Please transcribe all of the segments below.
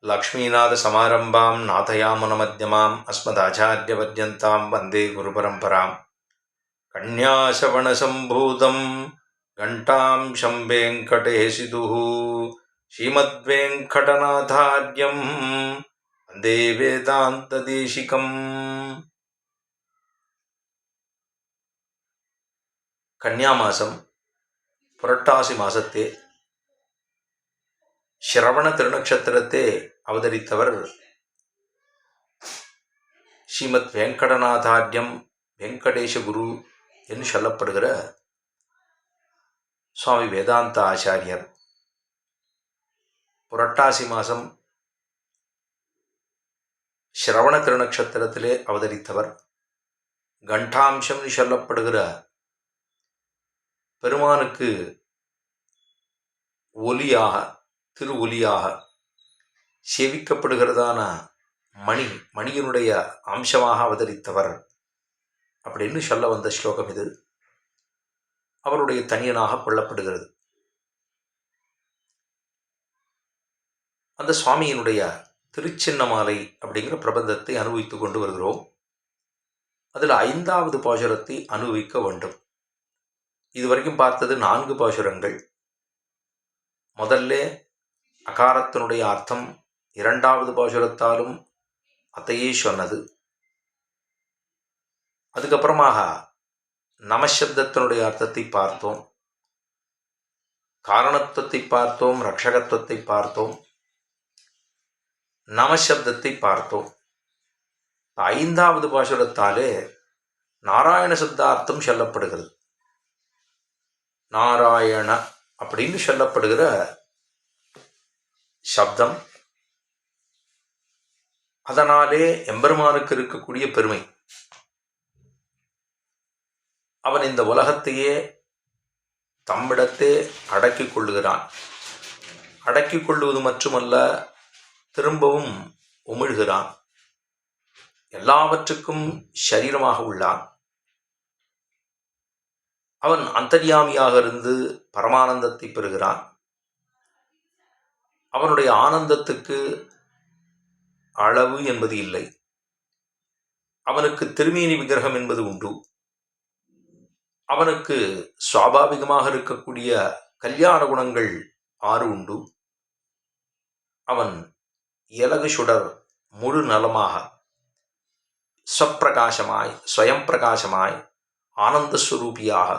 लक्ष्मीनाथसमारम्भां नाथयामुनमध्यमाम् अस्मदाचार्यपर्यन्तां वन्दे गुरुपरम्पराम् कन्याश्रवणसम्भूतं घण्टां शम्भेङ्कटेशिदुः श्रीमद्वेङ्कटनाथार्यं वन्दे वेदान्तदेशिकम्. கன்னியாமாசம் புரட்டாசி மாசத்தே சிரவண திருநக்ஷத்திரத்தே அவதரித்தவர் ஸ்ரீமத் வெங்கடநாதார்யம் வெங்கடேஷ குரு என்று சொல்லப்படுகிற சுவாமி வேதாந்த ஆச்சாரியர். புரட்டாசி மாதம் சிரவண திருநக்ஷத்திரத்திலே அவதரித்தவர். கண்டாம்சம் சொல்லப்படுகிற பெருமானுக்கு ஒலியாக திரு ஒலியாக சேவிக்கப்படுகிறதான மணியினுடைய அம்சமாக அவதரித்தவர் அப்படின்னு சொல்ல வந்த ஸ்லோகம் இது. அவருடைய தனியனாக கொள்ளப்படுகிறது. அந்த சுவாமியினுடைய திருச்சின்னமாலை அப்படிங்கிற பிரபந்தத்தை அனுபவித்து கொண்டு வருகிறோம். அதில் 5வது பாசுரத்தை அனுபவிக்க வேண்டும். இதுவரைக்கும் பார்த்தது 4 பாசுரங்கள். முதல்ல அகாரத்தினுடைய அர்த்தம் 2வது பாசுரத்தாலும் அதையே சொன்னது. அதுக்கப்புறமாக நமசப்தத்தினுடைய அர்த்தத்தை பார்த்தோம், காரணத்துவத்தை பார்த்தோம், ரட்சகத்துவத்தை பார்த்தோம், நமசப்தத்தை பார்த்தோம். 5வது பாசுரத்தாலே நாராயண சப்தார்த்தம் சொல்லப்படுகிறது. நாராயண அப்படின்னு சொல்லப்படுகிற சப்தம், அதனாலே எம்பெருமானுக்கு இருக்கக்கூடிய பெருமை. அவன் இந்த உலகத்தையே தம்மிடத்தே அடக்கிக் கொள்ளுகிறான். அடக்கிக் கொள்ளுவது மட்டுமல்ல, திரும்பவும் உமிழ்கிறான். எல்லாவற்றுக்கும் சரீரமாக உள்ளான். அவன் அந்தர்யாமியாக இருந்து பரமானந்தத்தை பெறுகிறான். அவனுடைய ஆனந்தத்துக்கு அளவு என்பது இல்லை. அவனுக்கு திருமேனி விக்கிரகம் என்பது உண்டு. அவனுக்கு சுவாபாவிகமாக இருக்கக்கூடிய கல்யாண குணங்கள் 6 உண்டு. அவன் இலகு சுடர் முழு நலமாக ஸ்வப்பிரகாசமாய் ஸ்வயம் பிரகாசமாய் ஆனந்தஸ்வரூபியாக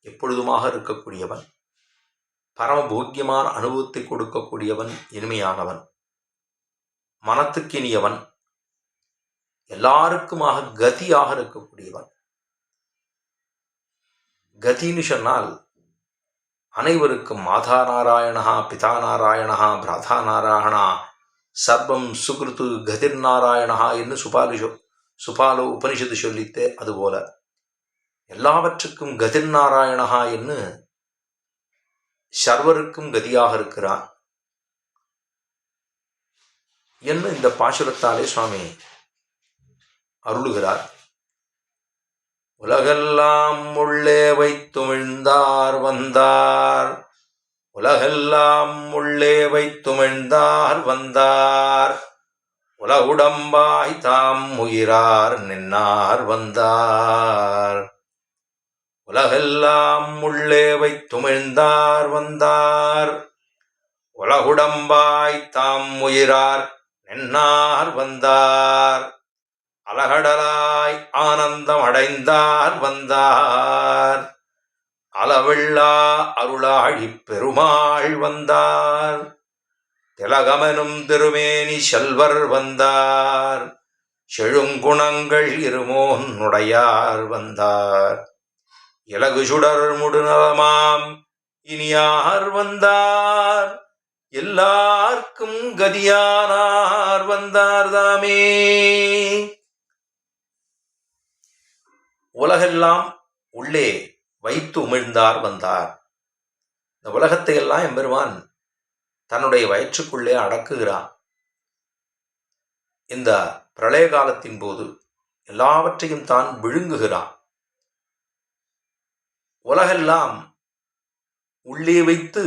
எப்பொழுதுமாக இருக்கக்கூடியவன். பரமபோக்கியமான அனுபவத்தை கொடுக்கக்கூடியவன், இனிமையானவன், மனத்துக்கினியவன், எல்லாருக்குமாக கதியாக இருக்கக்கூடியவன். கதின்னு சொன்னால் அனைவருக்கும் மாதா நாராயணா, பிதா நாராயணா, பிராதா நாராயணா, சர்வம் சுகிருத்து கதிர் நாராயணா என்று சுபாலோ உபனிஷத்து சொல்லித்தே. அதுபோல எல்லாவற்றுக்கும் கதிர் நாராயணா என்று சர்வருக்கும் கதியாக இருக்கிறான் என்று இந்த பாசுரத்தாலே சுவாமி அருளுகிறார். உலகெல்லாம் உள்ளே வைத்துமிழ்ந்தார் வந்தார், உலகெல்லாம் உள்ளே வைத்துமிழ்ந்தார் வந்தார், உலகுடம்பாய் தாம் உயிரார் நின்னார் வந்தார். உலகெல்லாம் உள்ளே வைத்துமிழ்ந்தார் வந்தார், உலகுடம்பாய் தாம் உயிரார் நின்னார் வந்தார், அலகடலாய் ஆனந்தம் அடைந்தார் வந்தார், அளவில்லா அருளாழி பெருமாள் வந்தார், திலகமெனும் திருமேனி செல்வர் வந்தார், செழுங்குணங்கள் இருமோன் உடையார் வந்தார், இலகு சுடர் முடுநலமாம் இனியார் வந்தார், எல்லாருக்கும் கதியானார் வந்தார் தாமே. உலகெல்லாம் உள்ளே வைத்து உமிழ்ந்தார் வந்தார். இந்த உலகத்தை எல்லாம் எம்பெருமான் தன்னுடைய வயிற்றுக்குள்ளே அடக்குகிறான். இந்த பிரளய காலத்தின் போது எல்லாவற்றையும் தான் விழுங்குகிறான். உலகெல்லாம் உள்ளே வைத்து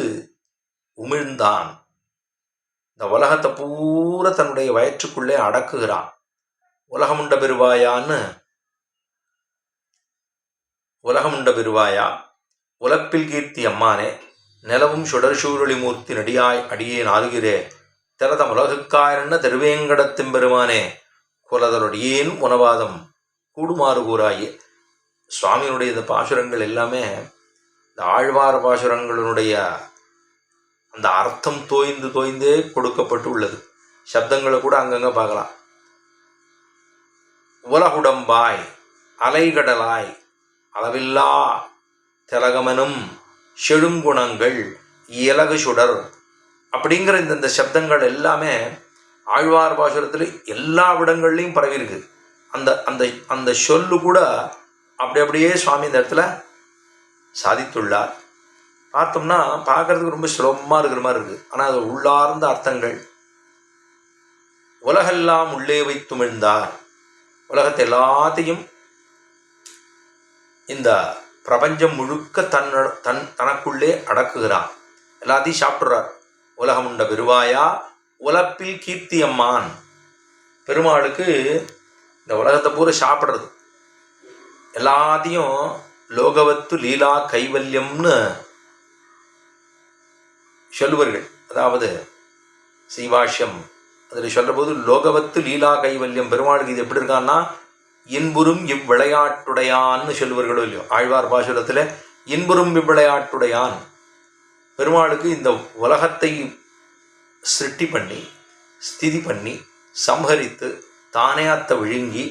உமிழ்ந்தான். இந்த உலகத்தை பூரா தன்னுடைய வயிற்றுக்குள்ளே அடக்குகிறான். உலகமுண்ட பெருவாயான்னு, உலகமுண்ட பெருவாயா, உலப்பில் கீர்த்தி அம்மானே, நிலவும் சுடர்சூழொளி மூர்த்தி நடியாய் அடியேன் ஆளுகிறே, திரதம் உலகுக்காயன திருவேங்கடத்தின் பெருமானே, குலதருடையேன் உணவாதம் கூடுமாறு கூறாயே. சுவாமியினுடைய இந்த பாசுரங்கள் எல்லாமே இந்த ஆழ்வார் பாசுரங்களினுடைய அந்த அர்த்தம் தோய்ந்து தோய்ந்தே கொடுக்கப்பட்டு உள்ளது. சப்தங்களை கூட அங்கங்கே பார்க்கலாம். உலகுடம்பாய் அலைகடலாய் அளவில்லா திலகமனும் செழுங்குணங்கள் இலகு சுடர் அப்படிங்கிற இந்த சப்தங்கள் எல்லாமே ஆழ்வார் பாசுரத்தில் எல்லா இடங்கள்லையும் பரவி இருக்கு. அந்த அந்த அந்த சொல்லு கூட அப்படியே சுவாமி இந்த இடத்துல சாதித்துள்ளார். பார்த்தோம்னா பார்க்கறதுக்கு ரொம்ப சுலபமாக இருக்கிற மாதிரி இருக்குது. ஆனால் அது உள்ளார்ந்த அர்த்தங்கள். உலகெல்லாம் உள்ளே வைத்துமிழ்ந்தார், உலகத்தை எல்லாத்தையும் இந்த பிரபஞ்சம் முழுக்க தனக்குள்ளே அடக்குகிறான், எல்லாத்தையும் சாப்பிட்றார். உலகமுண்ட பெருவாயா உலப்பில் கீர்த்தி அம்மான். பெருமாளுக்கு இந்த உலகத்தை பூரா சாப்பிட்றது, எல்லாத்தையும் லோகவத்து லீலா கைவல்யம்னு சொல்லுவார்கள். அதாவது சீவாஷ்யம் அதில் சொல்கிற போது லோகவத்து லீலா கைவல்யம். பெருமாளுக்கு இது எப்படி இருக்கான்னா இன்புறும் இவ்விளையாட்டுடையான்னு சொல்லுவார்களோ இல்லையோ. ஆழ்வார் பாசுரத்தில் இன்புறும் இவ்விளையாட்டுடையான். பெருமாளுக்கு இந்த உலகத்தை சிருஷ்டி பண்ணி ஸ்திதி பண்ணி சம்ஹரித்து தானே அத்தை விழுங்கி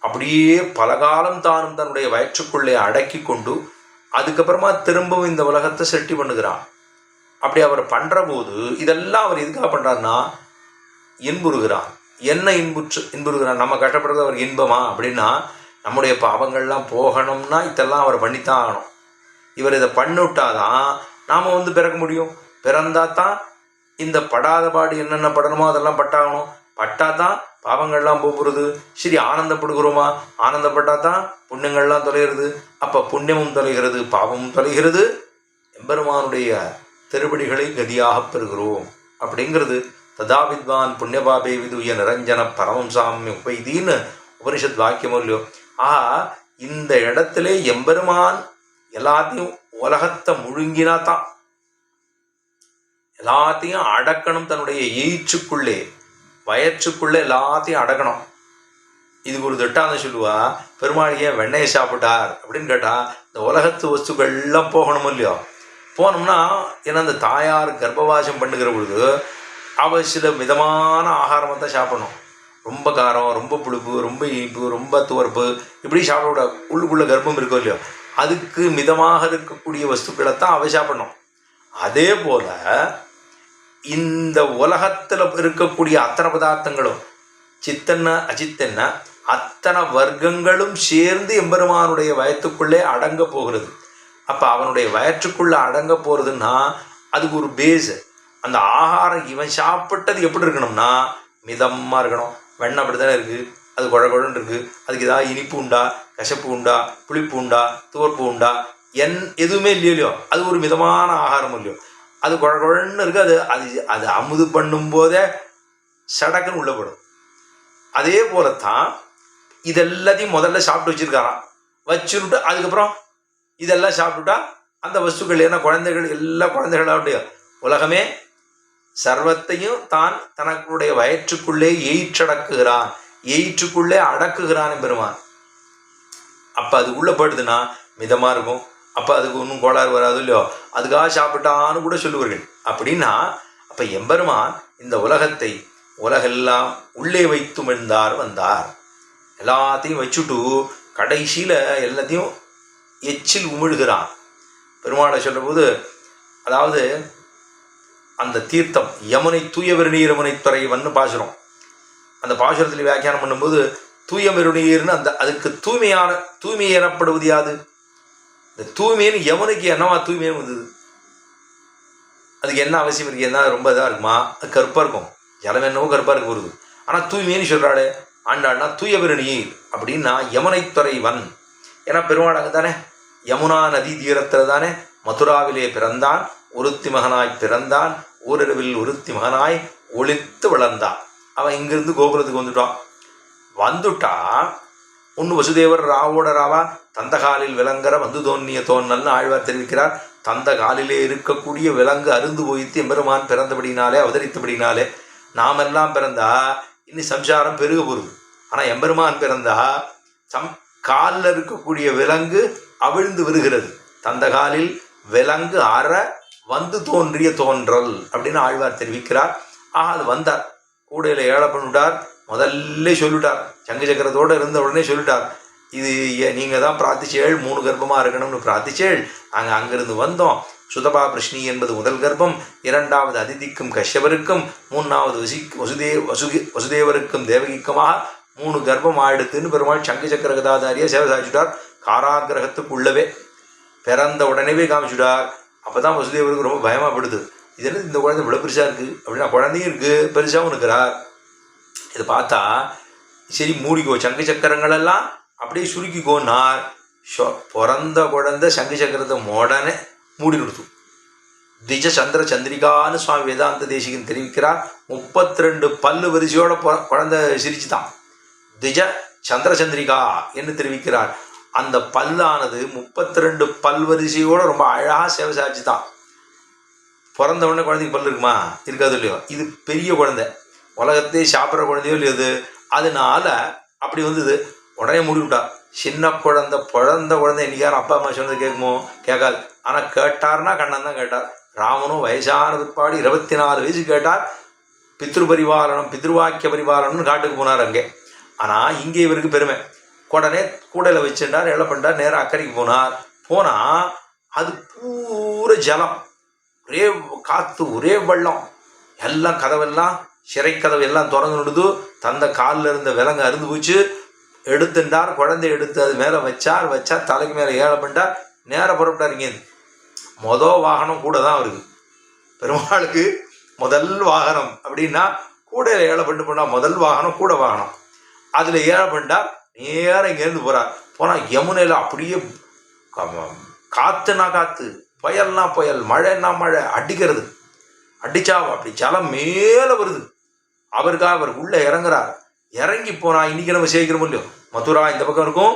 அப்படியே பலகாலம் தானும் தன்னுடைய வயிற்றுக்குள்ளே அடக்கி கொண்டு அதுக்கப்புறமா திரும்பவும் இந்த உலகத்தை சிருஷ்டி பண்ணுகிறான். அப்படி அவர் பண்ணுற போது இதெல்லாம் அவர் எதுக்காக பண்ணுறாருன்னா இன்புறுகிறான். என்ன இன்புறுகிறான்? நம்ம கஷ்டப்படுறது அவர் இன்பமா அப்படின்னா, நம்முடைய பாவங்கள்லாம் போகணும்னா இதெல்லாம் அவர் பண்ணித்தான் ஆகணும். இவர் இதை பண்ணிவிட்டாதான் நாம் பிறக்க முடியும். பிறந்தா தான் இந்த படாத பாடு என்னென்ன படணுமோ அதெல்லாம் பட்டாகணும். பட்டாதான் பாவங்கள்லாம் போகிறது. சரி, ஆனந்தப்படுகிறோமா? ஆனந்தப்பட்டா தான் புண்ணியங்கள்லாம் தொலைகிறது. அப்போ புண்ணியமும் தொலைகிறது, பாவமும் தொலைகிறது, எம்பெருமானுடைய திருப்படிகளை கதியாக பெறுகிறோம் அப்படிங்கிறது. ததா வித்வான் புண்ணியபாபே விதுய நிரஞ்சன பரமம் சாமி உபைதின்னு உபனிஷத் வாக்கியமோ இல்லையோ. இந்த இடத்துல எம்பெருமான் எல்லாத்தையும் உலகத்தை முழுங்கினா தான் எல்லாத்தையும் அடக்கணும். தன்னுடைய ஈச்சுக்குள்ளே வயற்றுக்குள்ளே எல்லாத்தையும் அடக்கணும். இதுக்கு ஒரு திட்டாந்த சொல்லுவா, பெருமாள் ஏன் வெண்ணெயை சாப்பிட்டார் அப்படின்னு கேட்டால், இந்த உலகத்து வஸ்துக்கள்லாம் போகணும் இல்லையோ. போனோம்னா ஏன்னா அந்த தாயார் கர்ப்பவாசம் பண்ணுகிற பொழுது அவள் சில மிதமான ஆகாரமாக தான் சாப்பிடணும். ரொம்ப காரம், ரொம்ப புளிப்பு, ரொம்ப இனிப்பு, ரொம்ப துவர்ப்பு இப்படி சாப்பிட உள்ளுக்குள்ளே கர்ப்பம் இருக்கோ இல்லையோ, அதுக்கு மிதமாக இருக்கக்கூடிய வஸ்துக்களை தான் அவள் சாப்பிடணும். அதே போல் இந்த உலகத்தில் இருக்கக்கூடிய அத்தனை பதார்த்தங்களும் சித்தன்ன அச்சித்தன்ன அத்தனை வர்க்கங்களும் சேர்ந்து எம்பெருமானுடைய வயத்துக்குள்ளே அடங்க போகிறது. அப்போ அவனுடைய வயிற்றுக்குள்ளே அடங்க போகிறதுன்னா அதுக்கு ஒரு பேஸு. அந்த ஆகாரம் இவன் சாப்பிட்டது எப்படி இருக்கணும்னா மிதமாக இருக்கணும். வெண்ணெய் அப்படி தானே இருக்குது, அது குழகுழன்னு இருக்குது. அதுக்கு ஏதாவது இனிப்பு உண்டா, கசப்பு உண்டா, புளிப்பு உண்டா, துவர்ப்பு உண்டா, எதுவுமே இல்லையோ. அது ஒரு மிதமான ஆகாரம் இல்லையோ. அது குழகுழன்னு இருக்குது. அது அது அது அமுது பண்ணும்போதே சடக்குன்னு உள்ள போடும். அதே போலத்தான் இதெல்லாத்தையும் முதல்ல சாப்பிட்டு வச்சுருக்காராம். வச்சுட்டு அதுக்கப்புறம் இதெல்லாம் சாப்பிட்டுட்டா அந்த வஸ்துக்கள் ஏன்னா குழந்தைகள் எல்லா குழந்தைகளாக உலகமே சர்வத்தையும் தான் தனக்குடைய வயிற்றுக்குள்ளே எயிற்றடக்குகிறான், எயிற்றுக்குள்ளே அடக்குகிறான் பெருமான். அப்போ அது உள்ளே போயிடுதுன்னா மிதமாக இருக்கும். அப்போ அதுக்கு ஒன்றும் கோளாறு வராது இல்லையோ. அதுக்காக சாப்பிட்டான்னு கூட சொல்லுவார்கள். அப்படின்னா அப்போ எம்பெருமான் இந்த உலகத்தை உலகெல்லாம் உள்ளே வைத்து வந்தார். எல்லாத்தையும் வச்சுட்டு கடைசியில் எல்லாத்தையும் எச்சில் உமிழ்கிறான். பெருமாளை சொல்லும்போது அதாவது அந்த தீர்த்தம் யமுனை தூய வெறுநீர் துறைவன்னு பாசுரம். அந்த பாசுரத்தில் வியாக்கியானம் பண்ணும்போது தூய வெறுநீர்னு அதுக்கு தூய்மை எனப்படுவது யாது? இந்த தூய்மைன்னு யமுனைக்கு என்னவா தூய்மைன்னு வந்தது? அதுக்கு என்ன அவசியம் இருக்குது? என்ன ரொம்ப இதாக இருக்குமா? அது கருப்பாக இருக்கும். ஜலம் என்னவோ கருப்பாக இருக்க போகுது. ஆனால் தூய்மைன்னு சொல்கிறாளே ஆண்டாள்னா தூய வெறுநீர் அப்படின்னா யமுனை துறைவன். ஏன்னா பெருமாள் அங்கே தானே யமுனா நதி தீரத்தில் தானே மதுராவிலே பிறந்தான், ஒருத்தி மகனாய் பிறந்தான், ஓரிரவில் ஒருத்தி மகனாய் ஒளித்து வளர்ந்தான். அவன் இங்கிருந்து கோகுலத்துக்கு வந்துட்டா ஒன்று வசுதேவர் ராவோட ராவா தந்த காலில் விலங்கர வந்து தோன்னிய தோன்னல்னு ஆழ்வார் தெரிவிக்கிறார். தந்த காலிலே இருக்கக்கூடிய விலங்கு அருந்து போய்த்து எம்பெருமான் பிறந்தபடினாலே அவதரித்தபடினாலே நாமெல்லாம் பிறந்தா இன்னும் சம்சாரம் பெருக போகுது. ஆனால் எம்பெருமான் பிறந்தா காலில் இருக்கக்கூடிய விலங்கு அவிழ்ந்து வருகிறது. தந்த காலில் விலங்கு அற வந்து தோன்றிய தோன்றல் அப்படின்னு ஆழ்வார் தெரிவிக்கிறார். அது வந்தார், கூடையில் ஏழை பண்ணிவிட்டார். முதல்ல சொல்லிட்டார், சங்கு சக்கரத்தோடு இருந்த உடனே சொல்லிட்டார், இது நீங்கள் தான் பிரார்த்திச்சேள், 3 கர்ப்பமாக இருக்கணும்னு பிரார்த்திச்சேள். நாங்கள் அங்கிருந்து வந்தோம். சுதபா பிரஷ்னி என்பது முதல் கர்ப்பம், 2வது அதிதிக்கும் கஷ்யபருக்கும், 3வது வசுதேவருக்கும் தேவகிக்குமாக 3 கர்ப்பம் ஆயிடுத்துன்னு பெருமாள் சங்கு சக்கர கதாதாரியாக சேவை சாதிச்சுட்டார். காராகிரகத்துக்குள்ளவே பிறந்த உடனேவே காமிச்சுட்டார். அப்போ தான் வசுதேவருக்கு ரொம்ப பயமாகப்படுது. இதெல்லாம் இந்த குழந்தை இவ்வளோ பெருசாக இருக்குது அப்படின்னா, குழந்தையும் இருக்குது பெருசாகவும் இருக்கிறார். இதை பார்த்தா சரி மூடிக்கோ, சங்கு சக்கரங்களெல்லாம் அப்படியே சுருக்கிக்கோன்னார். பிறந்த குழந்தை சங்கு சக்கரத்தை உடனே மூடி கொடுத்து திஜ சந்திர சந்திரிகான்னு சுவாமி வேதாந்த தேசிகன் தெரிவிக்கிறார். 32 பல்லு வரிசையோட குழந்தை சிரிச்சு தான் திஜ சந்திர சந்திரிகா என்று தெரிவிக்கிறார். அந்த பல்லானது 32 பல்வரிசையோட ரொம்ப அழகாக சேவை சாதிச்சு தான். பிறந்த உடனே குழந்தைக்கு பல்லு இருக்குமா? இருக்காது இல்லையோ. இது பெரிய குழந்தை, உலகத்தையே சாப்பிட்ற குழந்தையோ இல்லையோ அது. அதனால அப்படி வந்தது. உடனே மூடிவிட்டா. சின்ன குழந்தை பிறந்த குழந்தை என்னைக்காரும் அப்பா அம்மா சொன்னது கேட்குமோ? கேட்காது. ஆனால் கேட்டார்னா கண்ணன் தான் கேட்டார். ராமனும் வயசான பிற்பாடு 24 வயசு கேட்டார். பித்ரு பரிபாலனம் பித்ருவாக்கிய பரிபாலனம்னு காட்டுக்கு போனார் அங்கே. ஆனால் இங்கே இவருக்கு பெருமை. உடனே கூடையில் வச்சுட்டார், எல்லாம் பண்ணிட்டார். நேராக அக்கறைக்கு போனால் அது பூரா ஜலம், ஒரே காற்று, ஒரே வெள்ளம், எல்லாம் கதவெல்லாம் சிறை கதவு எல்லாம் திறந்து விடுது. தந்த காலில் இருந்த விலங்கு அருந்து போச்சு. எடுத்துட்டார், குழந்தை எடுத்து அது மேலே வச்சா தலைக்கு மேலே ஏழை பண்ணிட்டார். நேராக புறப்பட்டார். இங்கே வாகனம் கூட தான் அவருக்கு. பெருமாளுக்கு முதல் வாகனம் அப்படின்னா கூடையில் ஏழை பண்ணிட்டு போனால் முதல் வாகனம் கூட வாகனம். அதில் ஏழை பண்ணிட்டார். நேராக இங்கேருந்து போனால் யமுனையில் அப்படியே காற்றுனா காற்று, புயல்னா புயல், மழைன்னா மழை அடிக்கிறது. அடித்தா அப்படி ஜலம் மேலே வருது. அவருக்காக அவர் உள்ளே இறங்குறார். இறங்கி போனால் இன்றைக்கி நம்ம சேர்க்கிறோம் இல்லையோ, மதுரா இந்த பக்கம் இருக்கும்,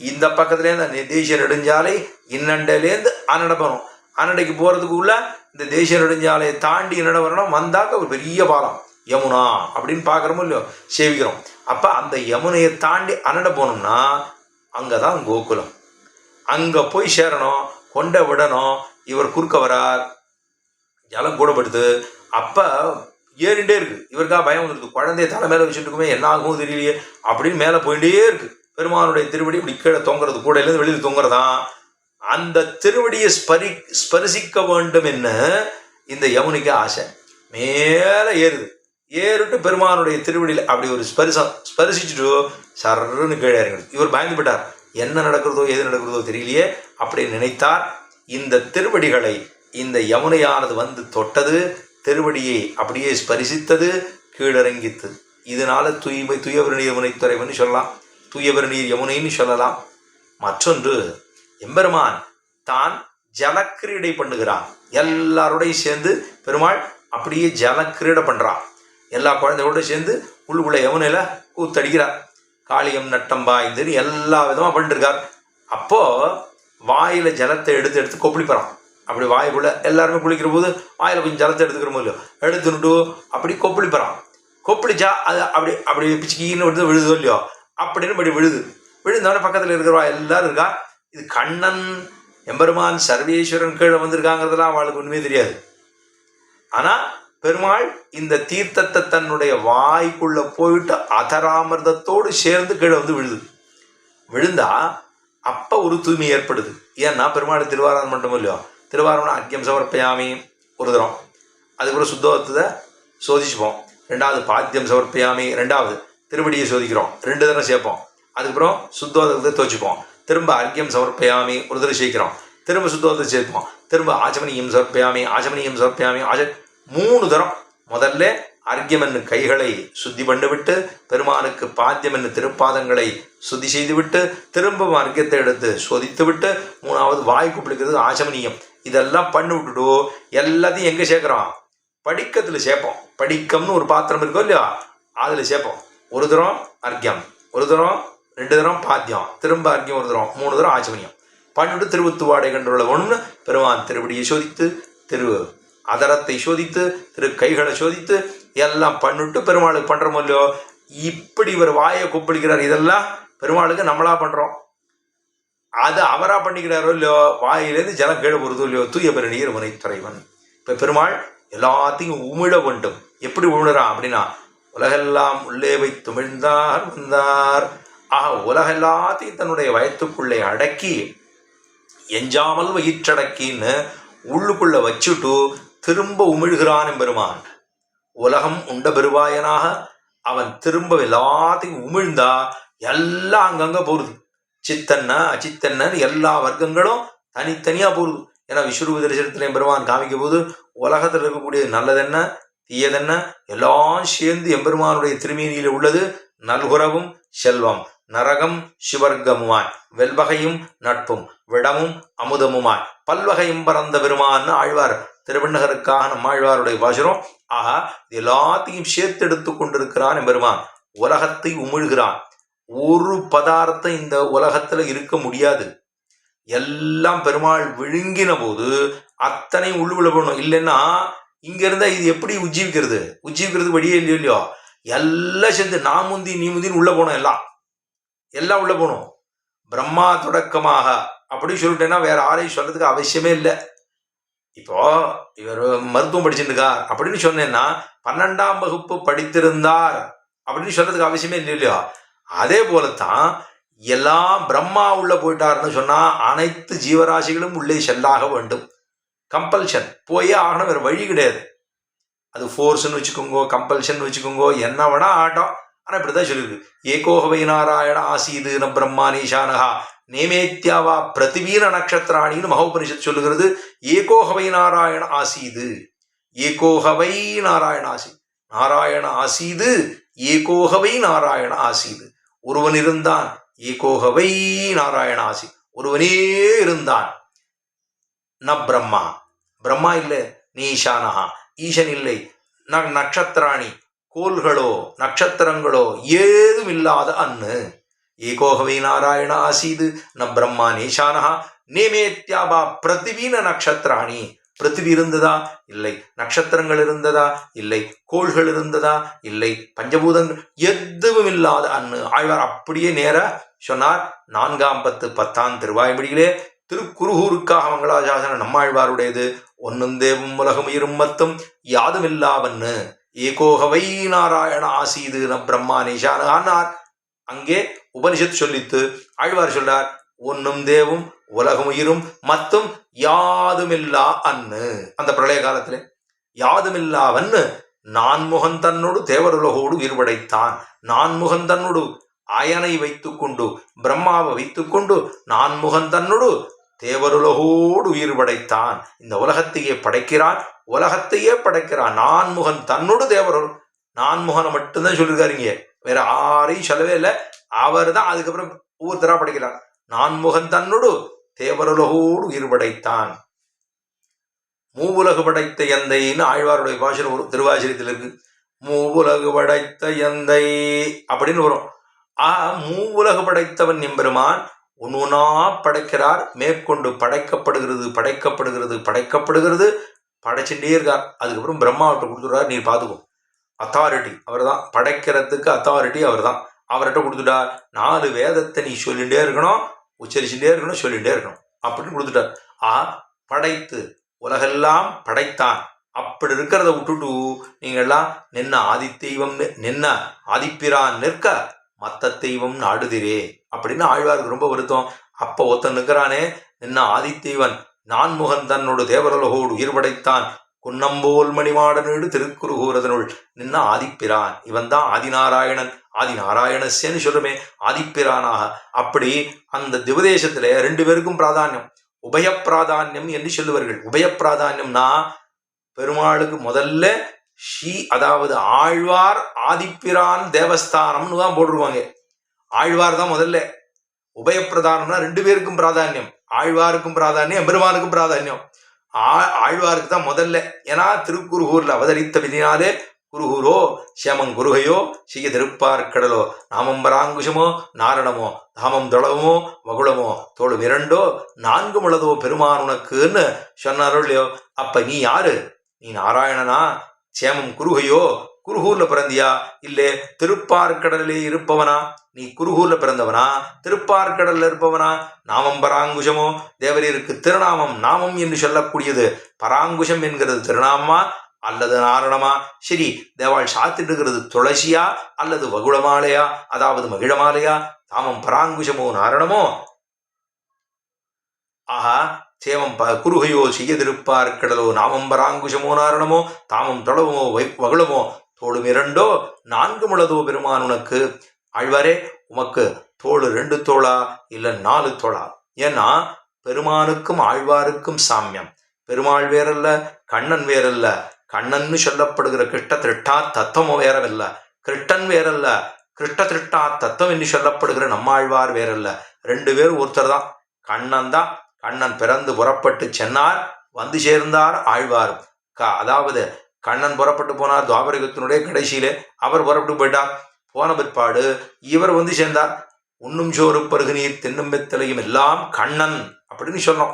இந்த பக்கத்துலேருந்து தேசிய நெடுஞ்சாலை இன்னண்டையிலேருந்து அன்னடை போகணும். அன்னடைக்கு போகிறதுக்குள்ள இந்த தேசிய நெடுஞ்சாலையை தாண்டி என்னடை வரணும். வந்தாக்க ஒரு பெரிய பாலம் யமுனா அப்படின்னு பார்க்குறோமோ இல்லையோ, சேவிக்கிறோம். அப்போ அந்த யமுனையை தாண்டி அன்னடை போனோம்னா அங்கே தான் கோகுலம். அங்கே போய் சேரணும், கொண்டை விடணும். இவர் குறுக்க வரார், ஜலம் கூடப்படுது. அப்போ ஏறிண்டே இருக்குது. இவருக்காக பயம் வந்துருக்கு. குழந்தைய தலை மேலே வச்சுட்டு இருக்குமே, என்ன ஆகும் தெரியலையே அப்படின்னு மேலே போயிட்டே இருக்குது. பெருமானுடைய திருவடி இப்படி கீழே தொங்குறது, கூடையிலேருந்து வெளியில் தொங்குறதான். அந்த திருவடியை ஸ்பரிசிக்க வேண்டும் என்ன இந்த யமுனைக்கு ஆசை. மேலே ஏறிட்டு பெருமானுடைய திருவடியில் அப்படி ஒரு ஸ்பரிசிச்சுட்டு சர்ன்னு கீழே இறங்குது. இவர் பயந்து விட்டார். என்ன நடக்கிறதோ எது நடக்கிறதோ தெரியலையே அப்படின்னு நினைத்தார். இந்த திருவடிகளை இந்த யமுனையானது வந்து தொட்டது, திருவடியை அப்படியே ஸ்பரிசித்தது, கீழிறங்கித்து. இதனால தூயவர் நீர் யமுனை துறைவன்னு சொல்லலாம், தூயவர் நீர் யமுனைன்னு சொல்லலாம். மற்றொன்று, எம்பெருமான் தான் ஜலக்கிரீடை பண்ணுகிறான். எல்லாரோடையும் சேர்ந்து பெருமாள் அப்படியே ஜலக்கிரீடை பண்ணுறான். எல்லா குழந்தைகளோட சேர்ந்து உள்ளுக்குள்ள யமுனையில் கூத்தடிக்கிறார். காளியம் நட்டம் பாய்ந்துன்னு எல்லா விதமாக பண்ணிட்டுருக்கார். அப்போது வாயில் ஜலத்தை எடுத்து கொப்பளிப்பறான். அப்படி வாய்க்குள்ளே எல்லாருமே குளிக்கிற போது வாயில் கொஞ்சம் ஜலத்தை எடுத்துக்கிற போது எடுத்துட்டு அப்படி கொப்பளிப்பறான். கொப்பளிச்சா அது அப்படி பிச்சுக்கின்னு விழுதோ இல்லையோ அப்படின்னு அப்படி விழுந்தவொடனே பக்கத்தில் இருக்கிறவா எல்லாரும் இருக்கா. இது கண்ணன் எம்பெருமான் சர்வேஸ்வரன் கீழே வந்திருக்காங்கிறதுலாம் அவளுக்கு ஒன்றுமே தெரியாது. ஆனால் பெருமாள் இந்த தீர்த்தத்தை தன்னுடைய வாய்க்குள்ளே போயிட்டு அதராமிர்தத்தோடு சேர்ந்து கீழே வந்து விழுந்தா அப்போ ஒரு தூய்மை ஏற்படுது. ஏன்னா பெருமாள் திருவாராதனம் மட்டும் இல்லையோ, திருவாரூரம் அர்க்கியம் சமர்ப்பயாமி ஒரு தரம், அதுக்கப்புறம் சுத்தத்தை சோதிச்சுப்போம். 2வது பாத்தியம் சமர்ப்பயாமி, 2வது திருவடியை சோதிக்கிறோம், 2 தரம் சேர்ப்போம். அதுக்கப்புறம் சுத்தோதத்தை துவச்சிப்போம். திரும்ப அர்க்கியம் சமர்ப்பயாமி ஒரு தரம் சேர்க்கிறோம், திரும்ப சுத்தோதத்தை சேர்ப்போம். திரும்ப ஆச்சமனியம் சமர்ப்பயாமி 3 தரம். முதல்ல அர்க்கியம் என்னும் கைகளை சுத்தி பண்ணிவிட்டு பெருமானுக்கு பாத்தியம் என்னும் திருப்பாதங்களை சுத்தி செய்துவிட்டு திரும்ப அர்க்கியத்தை எடுத்து சோதித்து விட்டு 3வது வாய்க்கு பிடிக்கிறது ஆச்சமனியம். இதெல்லாம் பண்ணி விட்டுட்டு எல்லாத்தையும் எங்கே சேர்க்குறோம்? படிக்கத்தில் சேர்ப்போம். படிக்கம்னு ஒரு பாத்திரம் இருக்கோ இல்லையா, அதில் சேர்ப்போம். ஒரு தரம் அர்க்கியம், ஒரு தரம் 2 தரம் பாத்தியம், திரும்ப அர்க்கியம், ஒரு தரம் 3 தரம் ஆச்சமனியம் பண்ணிட்டு திருவுத்துவாடை கண்டுள்ள ஒன்று பெருமான் திருவடியை சோதித்து, திரு அதரத்தை சோதித்து, திரு கைகளை சோதித்து எல்லாம் பண்ணிட்டு பெருமாளுக்கு பண்ணுறோமோ இல்லையோ. இப்படி இவர் வாயை கொப்பளிக்கிறார். இதெல்லாம் பெருமாளுக்கு நம்மளா பண்ணுறோம். அது அவரா பண்ணிக்கிறாரோ இல்லையோ, வாயிலேருந்து ஜலம் கீழே போகிறதோ இல்லையோ. தூய பெருநீர் முனை துறைவன். இப்போ பெருமாள் எல்லாத்தையும் உமிழ வேண்டும். எப்படி உமிழறான் அப்படின்னா, உலகெல்லாம் உள்ளே வைத்து உமிழ்ந்தார் வந்தார். ஆக உலகெல்லாத்தையும் தன்னுடைய வயத்துக்குள்ளே அடக்கி எஞ்சாமல் வயிற்றடக்கின்னு உள்ளுக்குள்ள வச்சுட்டு திரும்ப உமிழ்கிறான் பெருமான். உலகம் உண்ட பெருவாயனாக அவன் திரும்ப எல்லாத்தையும் உமிழ்ந்தா எல்லாம் அங்கங்க போகுது. சித்தன்ன அச்சித்தன்னு எல்லா வர்க்கங்களும் தனித்தனியா போகுது. ஏன்னா விஸ்வரூப தரிசனத்திலையும் பெருமான் காமிக்கும் போது உலகத்தில் இருக்கக்கூடிய நல்லதென்ன தீயதென்ன எல்லாம் சேர்ந்து எம்பெருமானுடைய திருமேனியில் உள்ளது. நல்குறவும் செல்வம், நரகம் சிவர்க்கமுமாய், வெல்வகையும் நட்பும், விடமும் அமுதமுமாய், பல்வகையும் பறந்த பெருமான்னு ஆழ்வார் திருவண்ணகருக்காக நம்மாழ்வாருடைய பாசுரம். ஆக எல்லாத்தையும் சேர்த்தெடுத்து கொண்டிருக்கிறான் எம்பெருமான். உலகத்தை உமிழ்கிறான். ஒரு பதார்த்தம் இந்த உலகத்துல இருக்க முடியாது. எல்லாம் பெருமாள் விழுங்கின போது அத்தனை உள்ளுக்குள்ள போகணும். இல்லைன்னா இங்க இருந்தா இது எப்படி உஜ்ஜீவிக்கிறது வழியே இல்லையோ. எல்லாம் சேர்ந்து நான் முந்தி நீ முந்தின்னு உள்ள போனோம். எல்லாம் உள்ள போகணும். பிரம்மா தொடக்கமாக அப்படி சொல்லிட்டேன்னா வேற யாரையும் சொல்றதுக்கு அவசியமே இல்லை. இப்போ இவர் மருத்துவம் படிச்சுருக்கார் அப்படின்னு சொன்னேன்னா 12ஆம் வகுப்பு படித்திருந்தார் அப்படின்னு சொல்றதுக்கு அவசியமே இல்லையோ. அதே போலத்தான் எல்லாம் பிரம்மா உள்ள போயிட்டாருன்னு சொன்னா அனைத்து ஜீவராசிகளும் உள்ளே செல்லாக வேண்டும். கம்பல்ஷன் போயே ஆகணும், வேற வழி கிடையாது. அது ஃபோர்ஸ்ன்னு வச்சுக்கோங்கோ, கம்பல்ஷன் வச்சுக்கோங்கோ, என்ன வேணா ஆட்டம். ஆனா இப்படிதான் சொல்லியிருக்கு. ஏகோகவை நாராயண ஆசீது ந பிரம்மா நீஷானகா நேமேத்யாவா பிரதிவீன நட்சத்திராணின்னு மகோபனிஷத் சொல்லுகிறது. ஏகோகவை நாராயண ஆசீது, ஏகோகவை நாராயண ஆசி, நாராயண ஆசீது, ஏகோகவை நாராயண ஆசீது. ஒருவன் இருந்தான், ஏகோகவை நாராயண ஆசி, ஒருவனே இருந்தான். ந பிரம்மா, பிரம்மா இல்லை. நீஷானகா, ஈசன் இல்லை. நட்சத்திராணி, கோள்களோ நட்சத்திரங்களோ ஏதும் இல்லாத அன்னு. ஏகோகவை நாராயண ஆசீது ந பிரம்மா நீஷானகா நேமேத்யாபா பிரதிவீன நட்சத்திராணி. பிருத்திவி இருந்ததா? இல்லை. நட்சத்திரங்கள் இருந்ததா? இல்லை. கோள்கள் இருந்ததா? இல்லை. பஞ்சபூதங்கள் எதுவும் இல்லாத அன்னு. ஆழ்வார் அப்படியே நேர சொன்னார். 4ஆம் 10 திருவாய்மொழியிலே திருக்குருகூருக்காக மங்களாசாசன நம்மாழ்வாருடையது. ஒன்னும் தேவும் உலகம் உயிரும் மத்தும் யாதுமில்லாவன்னு ஏகோகவை நாராயண ஆசீது ந பிரம்மா நீஷானார். அங்கே உபனிஷத் சொல்லித்து ஆழ்வார் சொல்றார், ஒன்னும் தேவும் உலகம் உயிரும் மத்தும் யாதுமில்லா அன்னு. அந்த பிரளய காலத்திலே யாதுமில்லாவன்னு நான்முகன் தன்னோடு தேவருலகோடு உயிர் படைத்தான். நான்முகன் தன்னோடு அயனை வைத்துக்கொண்டு பிரம்மாவை வைத்துக்கொண்டு நான்முகன் தன்னோடு தேவருலகோடு உயிர் படைத்தான். இந்த உலகத்தையே படைக்கிறான், உலகத்தையே படைக்கிறான். நான்முகன் தன்னோடு தேவருள். நான்முகனை மட்டும்தான் சொல்லியிருக்காருங்க, வேற யாரையும் சொல்லவே இல்லை. அவர் தான் அதுக்கப்புறம் ஒவ்வொருத்தரா படைக்கிறார். நான்முகன் தன்னோடு தேவருலகோடு உயிர் படைத்தான். மூவுலகு படைத்த எந்தைன்னு ஆழ்வாருடைய பாஷையில் ஒரு திருவாசகத்தில் இருக்கு. மூவுலகு படைத்த எந்தை அப்படின்னு வரும். மூவுலகு படைத்தவன் எம்பெருமான் ஒன்னா படைக்கிறார். மேற்கொண்டு படைக்கப்படுகிறது படைக்கப்படுகிறது படைக்கப்படுகிறது படைச்சுட்டே இருக்கார். அதுக்கப்புறம் பிரம்மாவிட்ட கொடுத்துடுறார், நீர் பார்த்துக்கோ. அத்தாரிட்டி அவர் தான், படைக்கிறதுக்கு அத்தாரிட்டி அவர் தான். அவர்கிட்ட கொடுத்துட்டார். 4 வேதத்தை நீ சொல்லிகிட்டே இருக்கணும், உச்சரிச்சுட்டே இருக்கணும், சொல்லிகிட்டே இருக்கணும் அப்படின்னு கொடுத்துட்டார். படைத்து உலகெல்லாம் படைத்தான். அப்படி இருக்கிறத விட்டுட்டு நீங்கள்லாம் நின்ன ஆதித்தெய்வம் நின்ன ஆதிப்பிரான் நிற்க மத்த தெய்வம் நாடுதிரே அப்படின்னு ஆழ்வாருக்கு ரொம்ப வருத்தம். அப்ப ஒருத்தன் நிற்கிறானே, நின்ன ஆதித்தெய்வன் நான்முகன் தன்னோடு தேவரலகோடு உயிர் படைத்தான். குன்னம்போல் மணிமாடனோடு திருக்குறுகூரதனுள் நின்ன ஆதிப்பிரான். இவன் தான் ஆதிநாராயணன். ஆதிநாராயணஸ்யன்னு சொல்லுமே, ஆதிப்பிரானாக. அப்படி அந்த திவதேசத்துல 2 பேருக்கும் பிராதானியம், உபயப்பிராதானியம் என்று சொல்லுவார்கள். உபயப்பிராதானியம்னா பெருமாளுக்கு முதல்ல அதாவது ஆழ்வார் ஆதிப்பிரான் தேவஸ்தானம்னு தான் போட்டிருவாங்க. ஆழ்வார் தான் முதல்ல. உபயப்பிரதானம்னா 2 பேருக்கும் பிராதானியம். ஆழ்வாருக்கும் பிராதானியம், எம்பெருமானுக்கும் பிராதானியம். ஆழ்வாருக்கு தான் முதல்ல. ஏன்னா திருக்குருகூர்ல அவதரித்த விதினாலே குருகூரோ சியமங்குருகையோ செய்ய திருப்பார்க்கடலோ நாமம்பராங்குஷமோ நாரணமோ தாமம் தொளவமோ மகுளமோ தோளும் இரண்டோ நான்கு முளதோ பெருமான் உனக்குன்னு சொன்னாரோ இல்லையோ. அப்ப நீ யாரு? நீ நாராயணனா? சேமம் குருகையோ? குருகூர்ல பிறந்தியா? இல்லே திருப்பார்க்கடலே இருப்பவனா? நீ குருகூர்ல பிறந்தவனா? திருப்பார்க்கடல்ல இருப்பவனா? நாமம் பராங்குஷமோ? தேவரீருக்கு திருநாமம் நாமம் என்று சொல்லக்கூடியது பராங்குஷம் என்கிறது திருநாமமா அல்லது நாரணமா? சரி, தேவாள் சாத்திட்டு இருக்கிறது துளசியா அல்லது வகுளமாலையா, அதாவது மகிழமாலையா? தாமம் பராங்குஷமோ நாரணமோ? ஆஹா, சேமம் குருகையோ செய்யதிருப்பார் கடலோ நாமம் பராங்குஷமோ நாரணமோ தாமம் தொளவமோ வகுளமோ தோளும் இரண்டோ நான்கு முளதோ பெருமான் உனக்கு. ஆழ்வாரே, உமக்கு தோಳು 2 தோளா இல்ல 4 தோளா? ஏன்னா பெருமானுக்கும் ஆழ்வாருக்கும் சாமியம். பெருமாள் வேறல்ல, கண்ணன் வேறல்ல. கண்ணன்னு சொல்லப்படுகிற கிருஷ்ண திருட்டா தத்துவம் வேறல்ல. கிருஷ்ணன் வேறல்ல, கிருஷ்ண திருட்டா தத்துவம் என்று சொல்லப்படுகிற நம்மாழ்வார் வேறல்ல. 2 பேரும் ஒருத்தர் தான். கண்ணன் தான். கண்ணன் பிறந்து புறப்பட்டு சென்னார், வந்து சேர்ந்தார் ஆழ்வார். அதாவது கண்ணன் புறப்பட்டு போனார் துவாபரயுகத்தினுடைய கடைசியிலே. அவர் புறப்பட்டு போயிட்டார். போன பிற்பாடு இவர் வந்து சேர்ந்தார். உண்ணும் சோறு பருகு நீர் தின்னும் வெத்தலையும் எல்லாம் கண்ணன் அப்படின்னு சொன்னோம்.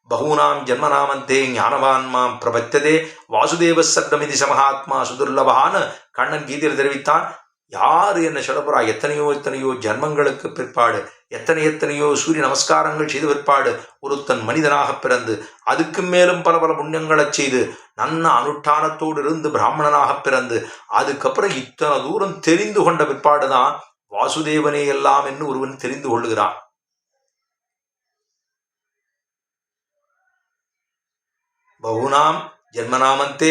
பகூனாம் ஜென்மநாமந்தே ஞானவான்மாம் பிரபத்ததே வாசுதேவ சர்க்கமிதி சமஹாத்மா சுதுர்லபான்னு கண்ணன் கீதையில் தெரிவித்தான். யாரு என்ன சொல்ல போறா? எத்தனையோ ஜன்மங்களுக்கு பிற்பாடு, எத்தனையோ சூரிய நமஸ்காரங்கள் செய்த பிற்பாடு ஒருத்தன் மனிதனாக பிறந்து அதுக்கு மேலும் பல புண்ணியங்களை செய்து நன்ன அனுஷ்டானத்தோடு இருந்து பிராமணனாக பிறந்து அதுக்கப்புறம் இத்தனை தூரம் தெரிந்து கொண்ட பிற்பாடுதான் வாசுதேவனே எல்லாம் என்று ஒருவன் தெரிந்து கொள்ளுகிறான். பகுனாம் ஜென்மநாமந்தே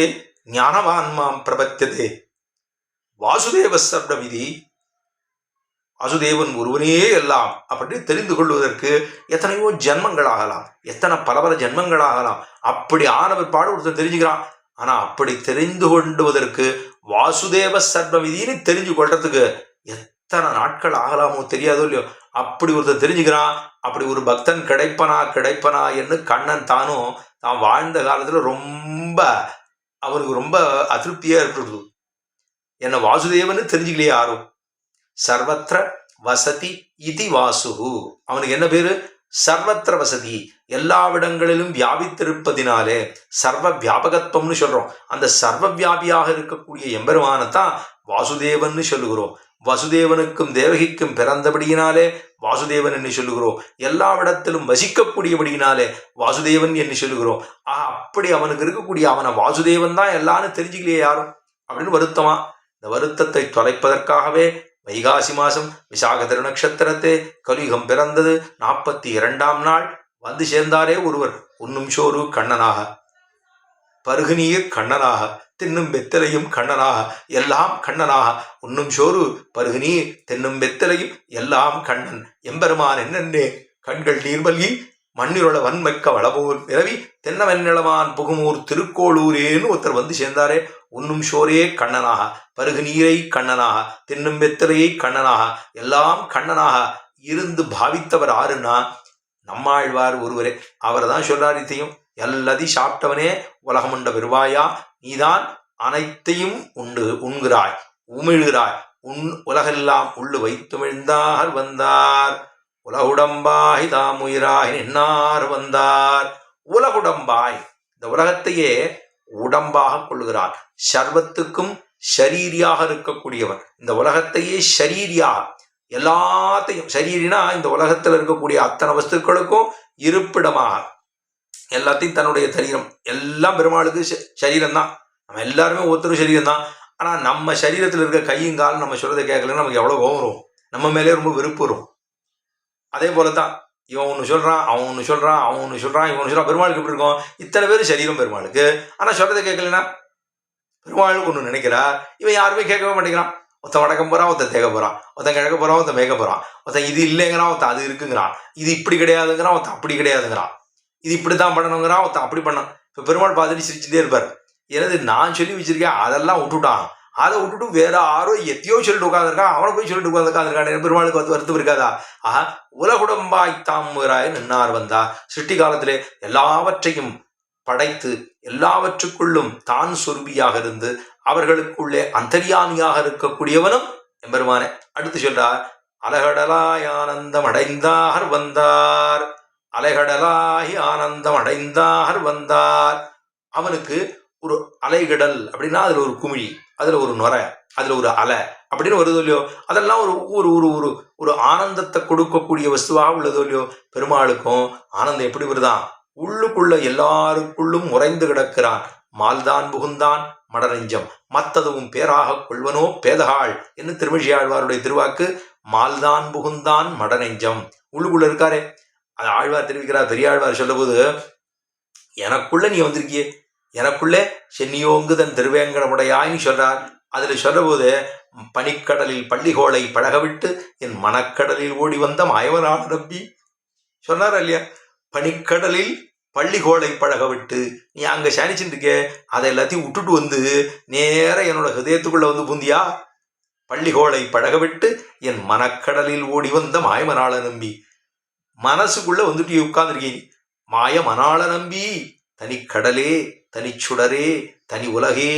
ஞானவான்மாம் பிரபத்தியதே வாசுதேவ சர்வமிதி. வாசுதேவன் ஒருவனே எல்லாம் அப்படின்னு தெரிந்து கொள்வதற்கு எத்தனையோ ஜென்மங்கள் ஆகலாம், எத்தனை பல ஜென்மங்கள் ஆகலாம். அப்படி ஆன பிற்பாடு ஒருத்தர் தெரிஞ்சுக்கிறான். ஆனா அப்படி தெரிந்து கொண்டுவதற்கு வாசுதேவ சர்வமிதின்னு தெரிஞ்சு கொள்றதுக்கு எத்தனை நாட்கள் ஆகலாமோ தெரியாதோ இல்லையோ. அப்படி ஒருத்தர் தெரிஞ்சுக்கிறான். அப்படி ஒரு பக்தன் கிடைப்பனா என்று கண்ணன் தானும் தான் வாழ்ந்த காலத்துல ரொம்ப அவனுக்கு ரொம்ப அதிருப்தியா இருக்கிறது. என்ன வாசுதேவன்னு தெரிஞ்சுக்கலையே யாரும். சர்வத்திர வசதி இதி வாசுகு. அவனுக்கு என்ன பேரு? சர்வத்திர வசதி, எல்லாவிடங்களிலும் வியாபித்திருப்பதினாலே சர்வ வியாபகத்துவம்னு சொல்றோம். அந்த சர்வ வியாபியாக இருக்கக்கூடிய எம்பெருமானத்தான் வாசுதேவன் சொல்லுகிறோம். வசுதேவனுக்கும் தேவகிக்கும் பிறந்தபடியினாலே வாசுதேவன் என்று சொல்லுகிறோம். எல்லாவிடத்திலும் வசிக்கக்கூடியபடியினாலே வாசுதேவன் என்று சொல்லுகிறோம். அப்படி அவனுக்கு இருக்கக்கூடிய அவனை வாசுதேவன் தான் எல்லாரும் தெரிஞ்சுக்கலையே யாரும் அப்படின்னு வருத்தமா. இந்த வருத்தத்தை தொலைப்பதற்காகவே வைகாசி மாசம் விசாக திருநக்ஷத்திரத்தே கலியுகம் பிறந்தது. 42ஆம் நாள் வந்து சேர்ந்தாரே ஒருவர். உண்ணும் சோறு கண்ணனாக, பருகுநீர் கண்ணனாக, தின்னும் வெத்தலையும் கண்ணனாக, எல்லாம் கண்ணனாக. உண்ணும் சோறு பருகுநீர் தின்னும் வெத்தலையும் எல்லாம் கண்ணன். எம்பெருமான் என்னென்னே கண்கள் நீர்மல்கி மண்ணிரோட வன்மைக்க வளபோர் பிறவி தென்னவெண்ணிளவான் புகுமூர் திருக்கோளூரேன்னு ஒருத்தர் வந்து சேர்ந்தாரே. உண்ணும் சோரே கண்ணனாக, பருகு நீரை கண்ணனாக, தின்னும் வெத்தலையை கண்ணனாக, எல்லாம் கண்ணனாக இருந்து பாவித்தவர் ஆறுன்னா நம்மாழ்வார் ஒருவரே. அவர் தான் சொல்றார் இத்தையும். எல்லாத்தையும் சாப்பிட்டவனே உலகமுண்ட பெருவாயா, நீதான் அனைத்தையும் உண்கிறாய் உமிழ்கிறாய். உலகெல்லாம் உள்ளு வைத்துமிழ்ந்தார் வந்தார். உலகுடம்பாய் தாமுயிராய் நின்னார் வந்தார். உலகுடம்பாய், இந்த உலகத்தையே உடம்பாக கொள்ளுகிறார். சர்வத்துக்கும் ஷரீரியாக இருக்கக்கூடியவர். இந்த உலகத்தையே ஷரீரியாக, எல்லாத்தையும் ஷரீரினா இந்த உலகத்தில் இருக்கக்கூடிய அத்தனை வஸ்துக்களுக்கும் இருப்பிடமாக எல்லாத்தையும் தன்னுடைய சரீரம். எல்லாம் பெருமாளுக்கு சரீரம் தான். நம்ம எல்லாருமே ஒருத்தரும் சரீரம் தான். ஆனா நம்ம சரீரத்தில் இருக்க கையும் காலம் நம்ம சொல்றதை கேட்கலன்னு நமக்கு எவ்வளவு கோபம் வரும், நம்ம மேலே ரொம்ப வெறுப்பு வரும். அதே போலதான் இவன் ஒன்று சொல்றான், அவன் ஒன்று சொல்றான், அவன் ஒன்று சொல்றான், இவன் ஒன்று சொல்றான். பெருமாளுக்கு எப்படி இருக்கும்? இத்தனை பேர் சரீரம் பெருமாளுக்கு. ஆனா சொல்றதை கேட்கலன்னா பெருமாளுக்கு ஒன்று நினைக்கிறா. இவன் யாருமே கேட்கவே மாட்டேங்கிறான். ஒருத்தன் வடக்கம் போறான், ஒருத்தன் தேக்க போறான், ஒருத்தன் கிழக்க போறான், ஒருத்தன் மேய்க்க போறான், ஒருத்தன் இது இல்லைங்கிறான், ஒருத்தன் அது இருக்குங்கிறான், இது இப்படி கிடையாதுங்கிறான், ஒருத்தன் அப்படி கிடையாதுங்கிறான், இது இப்படித்தான் பண்ணணுங்கிறான், ஒருத்தன் அப்படி பண்ணணும். இப்ப பெருமாள் பார்த்துட்டு சிரிச்சுட்டே இருப்பார். எனது நான் சொல்லி வச்சிருக்கேன் அதெல்லாம் விட்டுட்டான், அதை விட்டுட்டு வேற யாரோ எத்தையோ சொல்லிட்டு உட்காந்துருக்கான், அவனை போய் சொல்லிட்டு உட்காந்துருக்கான். பெருமாளுக்கு வருத்தம் இருக்காதா? உலகுடம்பாய் தாமுராய் நின்னார் வந்தார். சிருஷ்டி காலத்திலே எல்லாவற்றையும் படைத்து எல்லாவற்றுக்குள்ளும் தான் சொருபியாக இருந்து அவர்களுக்குள்ளே அந்தரியாமியாக இருக்கக்கூடியவனும் எம்பெருமானே. அடுத்து சொல்றார், அலகடலாய் ஆனந்தம் அடைந்தார் வந்தார். அலைகடலாகி ஆனந்தம் அடைந்தார் வந்தார். அவனுக்கு ஒரு அலைகடல் அப்படின்னா அதுல ஒரு குமிழி, அதுல ஒரு நுரை, அதுல ஒரு அலை அப்படின்னு வருதோ இல்லையோ, அதெல்லாம் ஒரு ஒரு ஒரு ஒரு ஒரு ஆனந்தத்தை கொடுக்கக்கூடிய வஸ்துவாக உள்ளதோ இல்லையோ. பெருமாளுக்கும் ஆனந்தம் எப்படி வருதான்? உள்ளுக்குள்ள எல்லாருக்குள்ளும் உறைந்து கிடக்கிறான். மால்தான் புகுந்தான் மடநெஞ்சம் மத்ததுவும் பேராக கொள்வனோ பேதகாள் என்று திருமிழியாழ்வாருடைய திருவாக்கு. மால்தான் புகுந்தான் மடநெஞ்சம், உள்ளுக்குள்ள இருக்காரே. அது ஆழ்வார் தெரிவிக்கிறார். பெரியாழ்வார் சொல்ல போது, எனக்குள்ள நீ வந்திருக்கியே, எனக்குள்ளே சென்னியோங்குதன் திருவேங்கடமுடையாய்னு சொல்றார். அதுல சொல்ற போது, பனிக்கடலில் பள்ளிகோளை பழகவிட்டு என் மனக்கடலில் ஓடி வந்த மாயவனான நம்பி சொன்னார் இல்லையா. பனிக்கடலில் பள்ளிகோளை பழகவிட்டு நீ அங்க சாணிச்சுட்டு இருக்க, அதை எல்லாத்தையும் விட்டுட்டு வந்து நேர என்னோட ஹிருதயத்துக்குள்ள வந்து பூந்தியா. பள்ளிகோளை பழகவிட்டு என் மனக்கடலில் ஓடி வந்த மாயமனாள நம்பி, மனசுக்குள்ள வந்துட்டு உட்கார்ந்துருக்கீங்க. மாயமனாள நம்பி தனிக்கடலே தனிச்சுடரே தனி உலகே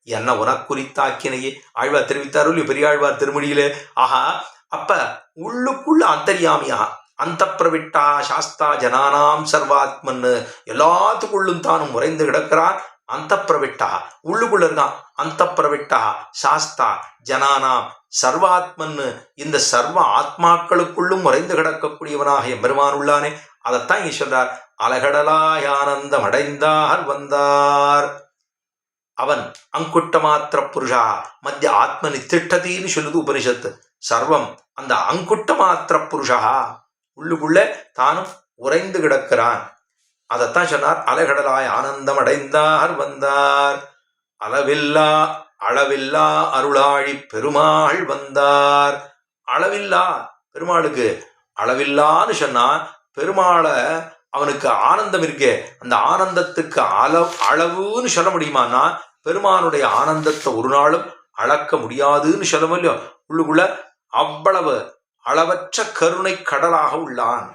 என்ன உனக்குறித்தாக்கினையே ஆழ்வார் தெரிவித்தார் இல்லையோ பெரியாழ்வார் திருமொழியிலே. ஆஹா, அப்ப உள்ளுக்குள்ள அந்தரியாமியா அந்த பிரவிட்டா சாஸ்தா ஜனானாம் சர்வாத்மன்னு எல்லாத்துக்குள்ளும் தானும் உறைந்து கிடக்கிறான். அந்த பிரவிட்டா உள்ளுக்குள்ள இருக்கான். அந்த பிரவிட்டா சாஸ்தா ஜனானாம் சர்வாத்மன்னு இந்த சர்வ ஆத்மாக்களுக்குள்ளும் உறைந்து கிடக்கக்கூடியவனாக எம்பெருமான் உள்ளானே. அதைத்தான் இங்க சொல்றார். அலகடலாய் ஆனந்தம் அடைந்தார் வந்தார். அவன் அங்குட்ட மாத்திர புருஷா மத்திய ஆத்ம நித்திஷ்டத்தின்னு சொல்லுது உபனிஷத்து. சர்வம் அந்த அங்குட்ட மாத்திர புருஷா உள்ளுக்குள்ள தானும் உறைந்து கிடக்கிறான். அதைத்தான் சொன்னார். அலைகடலாய் ஆனந்தம் அடைந்தார் வந்தார். அளவில்லா அளவில்லா அருளாழி பெருமாள் வந்தார். அளவில்லா பெருமாளுக்கு அளவில்லான்னு சொன்னா, பெருமாளை அவனுக்கு ஆனந்தம் இருக்கே, அந்த ஆனந்தத்துக்கு அளவுன்னு சொல்ல முடியுமான்னா, பெருமானுடைய ஆனந்தத்தை ஒரு நாளும் அளக்க முடியாதுன்னு சொல்ல முடியும். உள்ளுக்குள்ள அவ்வளவு அளவற்ற கருணை கடலாக உள்ளான்.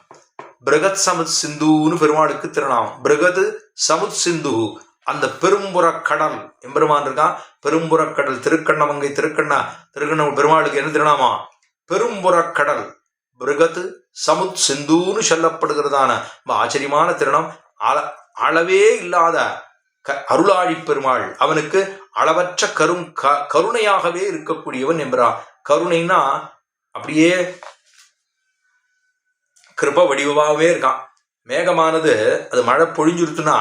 பிரகத் சமுத் சிந்துன்னு பெருமாளுக்கு திருநாமம். பிரகத் சமுத் சிந்து, அந்த பெரும்புற கடல் எம்பெருமான் இருக்கான். பெரும்புற கடல் திருக்கண்ணமங்கை திருக்கண்ண பெருமாளுக்கு என்ன திருநாமா? பெரும்புற கடல் பிருகத் சமுத் சிந்துன்னு சொல்லப்படுகிறதான ஆச்சரியமான திருணம். அளவே இல்லாத அருளாழி பெருமாள், அவனுக்கு அளவற்ற கருணையாகவே இருக்கக்கூடியவன் என்பான். கருணைன்னா அப்படியே கிருப வடிவாகவே இருக்கான். மேகமானது அது மழை பொழிஞ்சுருத்துனா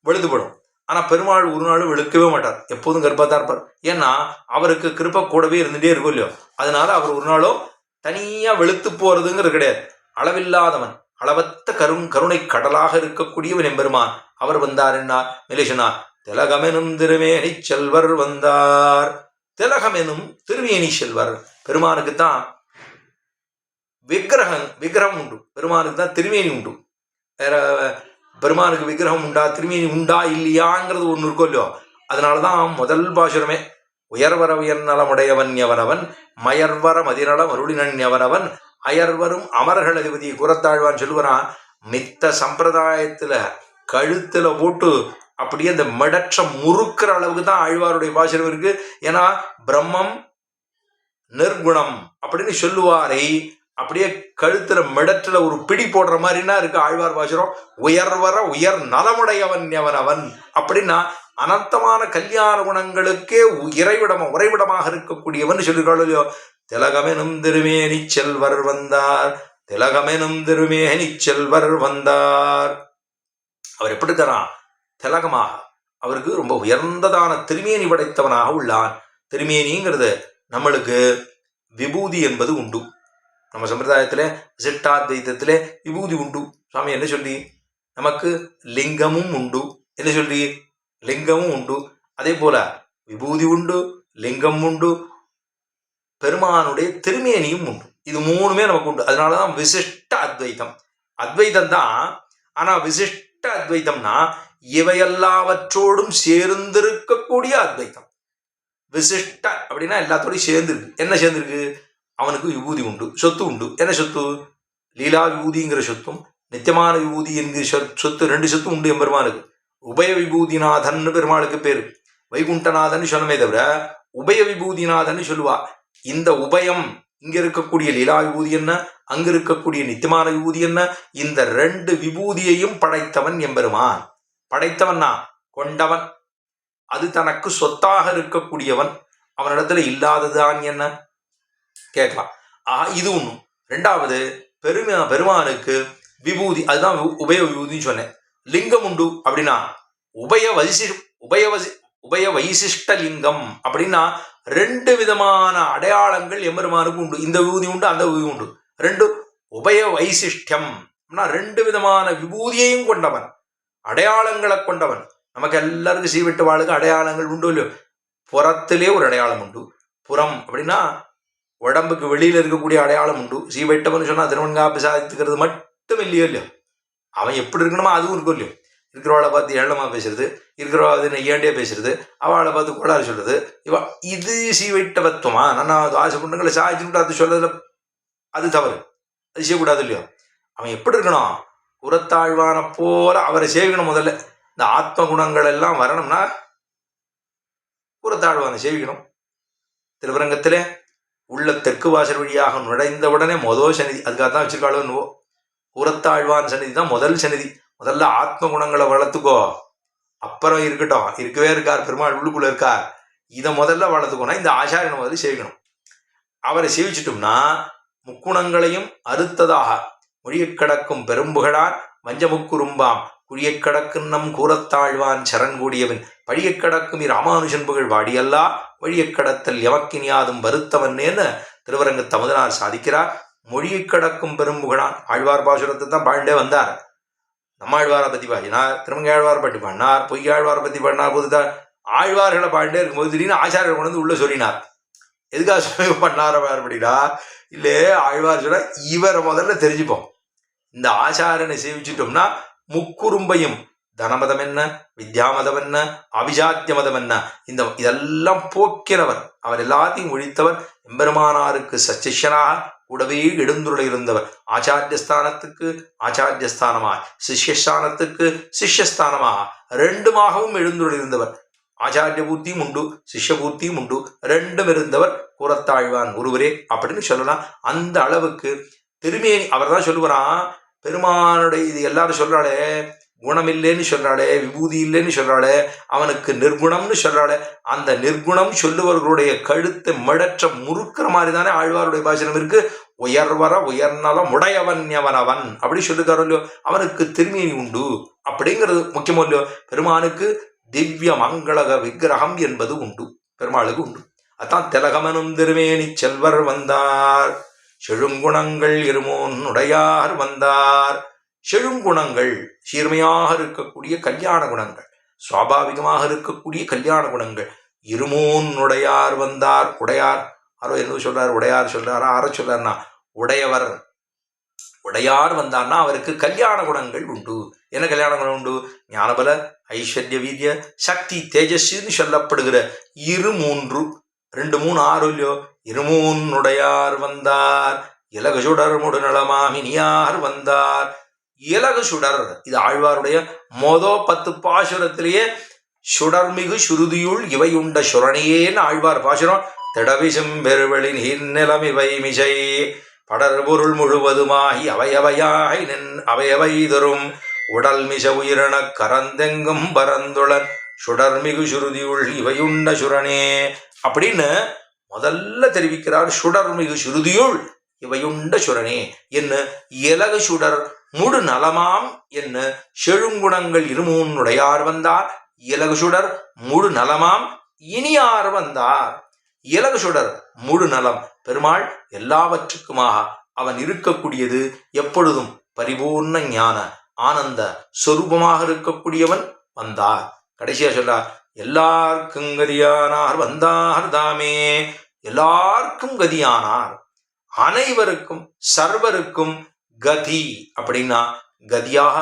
வெளுதுபடும். ஆனா பெருமாள் ஒரு நாளும் வெளுக்கவே மாட்டார், எப்போதும் கருப்பாத்தான் இருப்பார். ஏன்னா அவருக்கு கிருப கூடவே இருந்துட்டே இருக்கும் இல்லையோ. அதனால அவர் ஒரு நாளும் தனியா வெளுத்து போறதுங்கிறது கிடையாது. அளவில்லாதவன், அளவத்த கருணை கடலாக இருக்கக்கூடியவன் எம்பெருமான். அவர் வந்தார் என்ன நிலேஷனார். திலகமெனும் திருமேனி செல்வர் வந்தார். திலகமெனும் திருமேனி செல்வர். பெருமானுக்குத்தான் விக்கிரகம் உண்டு, பெருமானுக்கு தான் திருமேனி உண்டு. வேற பெருமானுக்கு விக்கிரகம் உண்டா திருமேனி உண்டா இல்லையாங்கிறது ஒன்று இருக்கும் இல்லையோ. அதனாலதான் முதல் பாசுரமே உயர்வர உயர்நலமுடையவன் எவனவன் மயர்வர மதிநலம் அருளினன் எவனவன் அயர்வரும் அமர்கள் அதிபதி கூறத்தாழ்வான் சொல்லுவனா. மித்த சம்பிரதாயத்துல கழுத்துல போட்டு அப்படியே அந்த மடற்ற முறுக்கிற அளவுக்கு தான் ஆழ்வாருடைய பாசுரம் இருக்கு. ஏன்னா பிரம்மம் நிர்குணம் அப்படின்னு சொல்லுவாரை அப்படியே கழுத்துல மிடத்துல ஒரு பிடி போடுற மாதிரின்னா இருக்கு ஆழ்வார் பாசுரம். உயர்வர உயர் நலமுடையவன் எவனவன் அப்படின்னா அனந்தமான கல்யாண குணங்களுக்கே உறைவிடமாக இருக்கக்கூடியவன் சொல்லிருக்காளோ இல்லையோ. திலகமெனும் திருமேனி செல்வர் வந்தார். திலகமெனும் திருமேனி செல்வர் வந்தார். அவர் எப்படி இருக்கிறான்? திலகமாக, அவருக்கு ரொம்ப உயர்ந்ததான திருமேனி படைத்தவனாக உள்ளான். திருமேனிங்கிறது நம்மளுக்கு விபூதி என்பது உண்டு. நம்ம சம்பிரதாயத்துல விசிஷ்டாத்வைதத்திலே விபூதி உண்டு. சுவாமி என்ன சொல்லி? நமக்கு லிங்கமும் உண்டு. என்ன சொல்லி? லிங்கமும் உண்டு. அதே போல விபூதி உண்டு, லிங்கம் உண்டு, பெருமானுடைய திருமேனியும் உண்டு. இது மூணுமே நமக்கு உண்டு. அதனாலதான் விசிஷ்ட அத்வைதம். அத்வைதம் தான், ஆனா விசிஷ்ட அத்வைதம்னா இவையெல்லாவற்றோடும் சேர்ந்திருக்கக்கூடிய அத்வைதம். விசிஷ்ட அப்படின்னா எல்லாத்தோடையும் சேர்ந்துருக்கு. என்ன சேர்ந்திருக்கு? அவனுக்கு விபூதி உண்டு, சொத்து உண்டு. என்ன சொத்து? லீலா விபூதிங்கிற சொத்தும் நித்தியமான விபூதி என்கிற சொத்து 2 சொத்து உண்டு எம்பெருமானுக்கு. உபய விபூதிநாதன் பெருமாளுக்கு பேரு. வைகுண்டநாதன் சொன்னமே தவிர உபய விபூதிநாதன் சொல்லுவா. இந்த உபயம் இங்க இருக்கக்கூடிய லீலா விபூதி என்ன, அங்க இருக்கக்கூடிய நித்தியமான விபூதி என்ன, இந்த 2 விபூதியையும் படைத்தவன் எம்பெருமான். படைத்தவன்னா கொண்டவன், அது தனக்கு சொத்தாக இருக்கக்கூடியவன். அவனிடத்துல இல்லாததான் என்ன கேட்கலாம். இது ஒண்ணும். 2வது பெருமானுக்கு விபூதி, அதுதான் உபய விபூதின்னு சொன்னேன். லிங்கம் உண்டு அப்படின்னா உபய வைசிஷ்ட லிங்கம் அப்படின்னா 2 விதமான அடையாளங்கள் எம்பெருமானுக்கு உண்டு. இந்த விபூதி உண்டு, அந்த விபூதி உண்டு. 2 உபய வைசிஷ்டியம், 2 விதமான விபூதியையும் கொண்டவன், அடையாளங்களை கொண்டவன். நமக்கு எல்லாருக்கும் சீவிட்டு வாழுக்கு அடையாளங்கள் உண்டு இல்லையோ. புறத்திலே ஒரு அடையாளம் உண்டு. புறம் அப்படின்னா உடம்புக்கு வெளியில இருக்கக்கூடிய அடையாளம் உண்டு. சீவைட்டவன் சொன்னா திருவன்காப்பு சாதித்துக்கிறது மட்டும் இல்லையோ இல்லையோ. அவன் எப்படி இருக்கணுமோ அதுவும் இருக்கும் இல்லையோ. இருக்கிறவளை பார்த்து ஏழமா பேசுறது, இருக்கிறவா ஏண்டே பேசுறது, அவளை பார்த்து கோளாறு சொல்றது, இது சீவைட்டவத்துவமா? நான் ஆசை பொண்ணுங்களை சாதிச்சுட்டு அது சொல்றதுல அது தவறு, அது செய்யக்கூடாது இல்லையோ. அவன் எப்படி இருக்கணும்? புறத்தாழ்வான போல அவரை சேவிக்கணும். முதல்ல இந்த ஆத்ம குணங்கள் எல்லாம் வரணும்னா புறத்தாழ்வான சேவிக்கணும். திருவரங்கத்திலே உள்ள தெற்கு வாசல் வழியாக நுழைந்த உடனே முதல் சந்நிதி, அதுக்காக தான் வச்சிருக்காளோ. புறத்தாழ்வான் சந்நிதி தான் முதல் சந்நிதி. முதல்ல ஆத்ம குணங்களை வளர்த்துக்கோ, அப்புறம் இருக்கட்டும். இருக்கவே இருக்கார் பெருமாள், உள்ளுக்குள்ள இருக்கார். இதை முதல்ல வளர்த்துக்கோனா இந்த ஆச்சாரியனை முதல்ல சேவிக்கணும். அவரை சேவிச்சிட்டோம்னா முக்குணங்களையும் அறுத்ததாக மொழியக் கடக்கும் பெரும்புகழான் வஞ்சமுக்குறும்பாம் குழியக் கடக்கும் நம் கூறத்தாழ்வான் சரண் கூடியவன் பழியக் கடக்கும் இராமானுஜன் புகழ் வாடியல்லா வழியக் கடத்தல் எமக்கினியாதும் வருத்தவன்னேன்னு திருவரங்க தமுதனார் சாதிக்கிறார். மொழியக் கடக்கும் பெரும்புகழான் ஆழ்வார் பாசுரத்தை தான் பாண்டே வந்தார். நம்மாழ்வாரை பற்றி பாடினார், திருமங்கையாழ்வாரை பற்றி பாடினார், பொய்யாழ்வாரை பற்றி பாடினார். புதுதான் ஆழ்வார்களை பாண்டே இருக்கும்போது திடீர்னு ஆச்சாரியர் கொண்டு வந்து உள்ள சொல்லினார். எதுக்காக பண்ணார் அப்படின்னா, இல்லை ஆழ்வார் சொன்னா இவரை முதல்ல தெரிஞ்சுப்போம். இந்த ஆச்சாரனை சேவிச்சிட்டோம்னா முக்குறும்பையும் தனமதம் என்ன, வித்யாமதம் என்ன, அபிஜாத்திய மதம் என்ன, இதெல்லாம் போக்கிறவர். அவர் எல்லாத்தையும் ஒழித்தவர். எம்பெருமானாருக்கு சச்சிஷ்யனாக கூடவே எழுந்துள்ள இருந்தவர். ஆச்சாரியஸ்தானத்துக்கு ஆச்சாரியஸ்தானமாய், சிஷ்யஸ்தானத்துக்கு சிஷ்யஸ்தானமாக 2மாகவும் எழுந்துள்ள இருந்தவர். ஆச்சாரிய பூர்த்தியும் உண்டு, சிஷ்ய பூர்த்தியும் உண்டு, 2ம் இருந்தவர் கூறத்தாழ்வான் ஒருவரே அப்படின்னு சொல்லலாம். அந்த அளவுக்கு திருமேனி அவர் தான் சொல்லுவாராம். பெருமானுடைய இது எல்லாரும் சொல்றாளே, குணம் இல்லைன்னு சொல்றாளே, விபூதி இல்லைன்னு சொல்றாளே, அவனுக்கு நிர்குணம்னு சொல்றாளே, அந்த நிர்குணம் சொல்லுவர்களுடைய கழுத்தை மடற்ற முறுக்கிற மாதிரி தானே ஆழ்வாருடைய பாசனம் இருக்கு. உயர்வர உயர்நலம் உடையவன் எவனவன் அப்படி சொல்லிருக்காரோ இல்லையோ. அவனுக்கு திருமேனி உண்டு அப்படிங்கிறது முக்கியமோ இல்லையோ. பெருமானுக்கு திவ்ய மங்களக விக்கிரகம் என்பது உண்டு, பெருமாளுக்கு உண்டு. அதான் திலகமனும் திருமேனி செல்வர் வந்தார், செழுங்குணங்கள் இருமோன் உடையார் வந்தார். செழுங்குணங்கள் சீர்மையாக இருக்கக்கூடிய கல்யாண குணங்கள், சுவாபாவிகமாக இருக்கக்கூடிய கல்யாண குணங்கள். இருமோன் உடையார் வந்தார். உடையார் யாரோ என்ன சொல்றார், உடையார் சொல்றாரா, ஆர சொல்றாருன்னா உடையவர். உடையார் வந்தார்னா அவருக்கு கல்யாண குணங்கள் உண்டு. என்ன கல்யாண குணம் உண்டு? ஞானபல ஐஸ்வர்ய வீரிய சக்தி தேஜஸ்ன்னு சொல்லப்படுகிற 2 3 6 இல்லையோ. இருமூன்னுடையார் வந்தார், இலகு சுடர் முடு நலமாமினியார் வந்தார். இலகு சுடர் இது ஆழ்வாருடைய 10 பாசுரத்திலேயே சுடர்மிகு சுருதியுள் இவையுண்ட சுரணியேன்னு ஆழ்வார் பாசுரம். திடவிசும் பெருவெளின் நிலம் இவை மிசை படர் பொருள் முழுவதுமாகி அவையவையாய் அவையவை தரும் உடல் மிச உயிரண கரந்தெங்கும் பரந்துளர் சுடர்மிகு சுருதியுள் இவையுண்ட சுரணே அப்படின்னு முதல்ல தெரிவிக்கிறார். சுடர்மிகு சுருதியுள் இவையுண்ட சுரணே என்ன, இலகு சுடர் முடு நலமாம் என்ன, செழுங்குணங்கள் இருமூன்னுடையார் வந்தார். இலகு சுடர் முழு நலமாம் இனியார் வந்தார். இலகு சுடர் முழு நலம் பெருமாள் எல்லாவற்றுக்குமாக அவன் இருக்கக்கூடியது. எப்பொழுதும் பரிபூர்ண ஞான ஆனந்த சொரூபமாக இருக்கக்கூடியவன் வந்தார். கடைசியா சொல்றார், எல்லாருக்கும் கதியானார் வந்தார் தாமே. எல்லாருக்கும் கதியானார், அனைவருக்கும் சர்வருக்கும் கதி அப்படின்னா கதியாக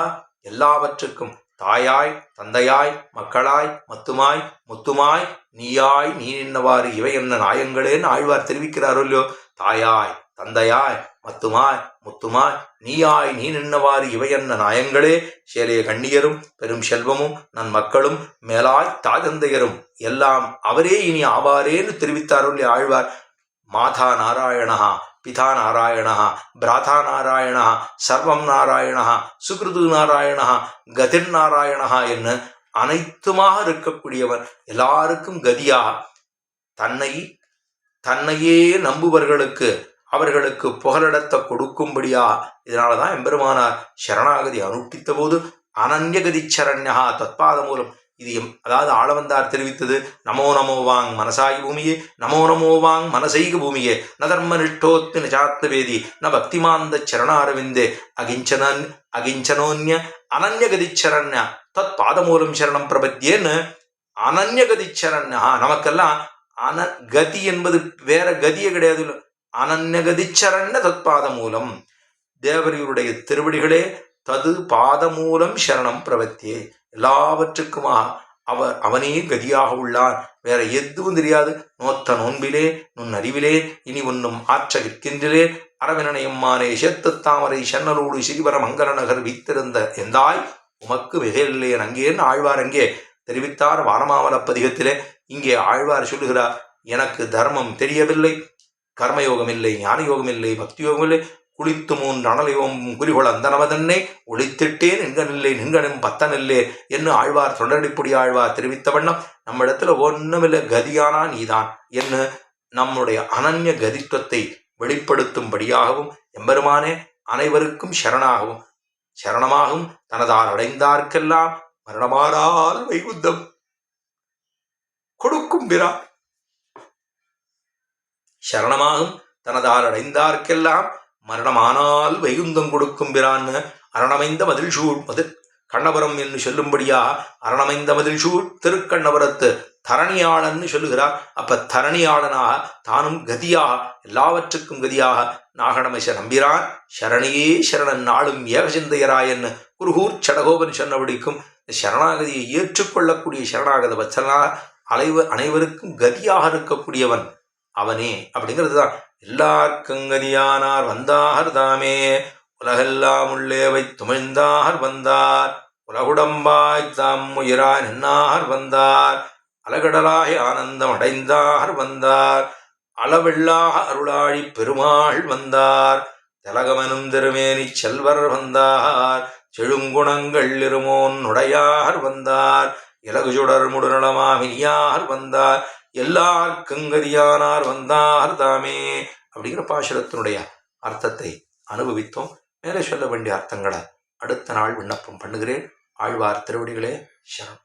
எல்லாவற்றுக்கும் தாயாய் தந்தையாய் மக்களாய் மத்துமாய் முத்துமாய் நீயாய் நீ நின்னவாறு இவை என்ன நாயங்களேன்னு ஆழ்வார் தெரிவிக்கிறாரோ இல்லையோ. தாயாய் தந்தையாய் மத்துமாய் முத்துமாய் நீயாய் நீ நின்னவாறு இவையன்ன நாயங்களே சேலைய கண்ணியரும் பெரும் செல்வமும் நன் மக்களும் மேலாய் தாஜந்தையரும் எல்லாம் அவரே இனி ஆவாரேன்னு தெரிவித்தாருள்ளே ஆழ்வார். மாதா நாராயணா, பிதா நாராயணா, பிராதா நாராயணா, சர்வம் நாராயணா, சுக்ருது நாராயணா, கதிர் நாராயணா என்ன அனைத்துமாக இருக்கக்கூடியவன், எல்லாருக்கும் கதியாக தன்னையே நம்புவர்களுக்கு அவர்களுக்கு புகலிடத்தை கொடுக்கும்படியா. இதனாலதான் எம்பெருமானார் சரணாகதி அனுஷ்டித்த போது அனன்யகதி சரண்யா தத்பாத மூலம் இது அதாவது ஆளவந்தார் தெரிவித்தது. நமோ நமோ வாங் மனசாயி பூமியே, நமோ நமோ வாங் மனசைக பூமியே, ந தர்ம நிஷ்டோத்மி நச்சாத்மவேதி ந பக்திமாந்த சரணாரவிந்தே அகிஞ்சனோன்ய அனன்யகதிச்சரண்யா தத் பாதமூலம் சரணம் பிரபத்தியேன்னு அனன்யகதிச்சரண்யா. நமக்கெல்லாம் கதி என்பது வேற கதியே கிடையாது. அனன்யகதிச்சரண்ய தத் பாதமூலம், தேவரியுடைய திருவடிகளே தது பாதமூலம் சரணம் பிரபத்தியே, எல்லாவற்றுக்குமாக அவனே கதியாக உள்ளான், வேற எதுவும் தெரியாது. நோத்த நோன்பிலே நுண் அறிவிலே இனி ஒன்னும் ஆற்ற விற்கின்றே அரவினனையம்மானே சேத்து தாமரை சென்னலோடு சிறிவர மங்கல நகர் வைத்திருந்த எந்தாய் உமக்கு மிகையில்லையன் அங்கேன்னு ஆழ்வார் அங்கே தெரிவித்தார் வானமாமல பதிகத்திலே. இங்கே ஆழ்வார் சொல்லுகிறார், எனக்கு தர்மம் தெரியவில்லை, கர்மயோகம் இல்லை, ஞான யோகம் இல்லை, பக்தி யோகம் இல்லை, குளித்து மூன்று அனலையோம் குறிகொள் அந்த நமதன்னை ஒளித்திட்டேன் என்கனில்லை நின்கனும் பத்தனில்லே என்று ஆழ்வார் தொடரடிப்புடி ஆழ்வார் தெரிவித்த வண்ணம் நம்மிடத்துல ஒன்றுமில்லை, கதியானா நீதான் என்று நம்முடைய அனன்ய கதித்துவத்தை வெளிப்படுத்தும்படியாகவும் எம்பெருமானே அனைவருக்கும் சரணமாகவும் தனதால் அடைந்தார்க்கெல்லாம் மரணமானால் வைகுந்தம் கொடுக்கும் பிறா. சரணமாகும் தனதால் அடைந்தார்க்கெல்லாம் மரணமானால் வைகுந்தம் கொடுக்கும் பிரான்னு அரணமைந்த மதில் சூழ் கண்ணபுரம் என்று சொல்லும்படியா அரணமைந்த மதில் சூழ் திருக்கண்ணபுரத்து தரணியாளன்னு சொல்லுகிறார். அப்ப தரணியாளனாக தானும் கதியாக எல்லாவற்றுக்கும் கதியாக நாகணமேச நம்பிரான் சரணியே சரணன் நாளும் ஏகசிந்தையராயன்னு குருகூர் சடகோபன் சொன்னபடிக்கும் சரணாகதியை ஏற்றுக்கொள்ளக்கூடிய சரணாகத வச்சனாக அனைவருக்கும் கதியாக இருக்கக்கூடியவன் அவனே அப்படிங்கிறது தான். எல்லாருக்கும் கதியானார் வந்தார் தாமே, உலகெல்லாம் உள்ளே வைத்துமிழ்ந்தார் வந்தார், உலகுடம்பாய் தாம் உயிராய் நின்னார் வந்தார், அலகடலாய் ஆனந்தம் அடைந்தார் வந்தார், அளவெல்லாக அருளாழி பெருமாள் வந்தார், திலகமெனும் திருமேனி செல்வர் வந்தார், செழுங்குணங்கள் இருமோன் உடையார் வந்தார், இலகு சுடர் முடுநலமாமினியார் வந்தார், எல்லாருக்கும் கதியானார் வந்தார் தாமே அப்படிங்கிற பாசுரத்தினுடைய அர்த்தத்தை அனுபவித்தோம். மேலே சொல்ல வேண்டிய அர்த்தங்களை அடுத்த நாள் விண்ணப்பம் பண்ணுகிறேன். ஆழ்வார் திருவடிகளே சரணம்.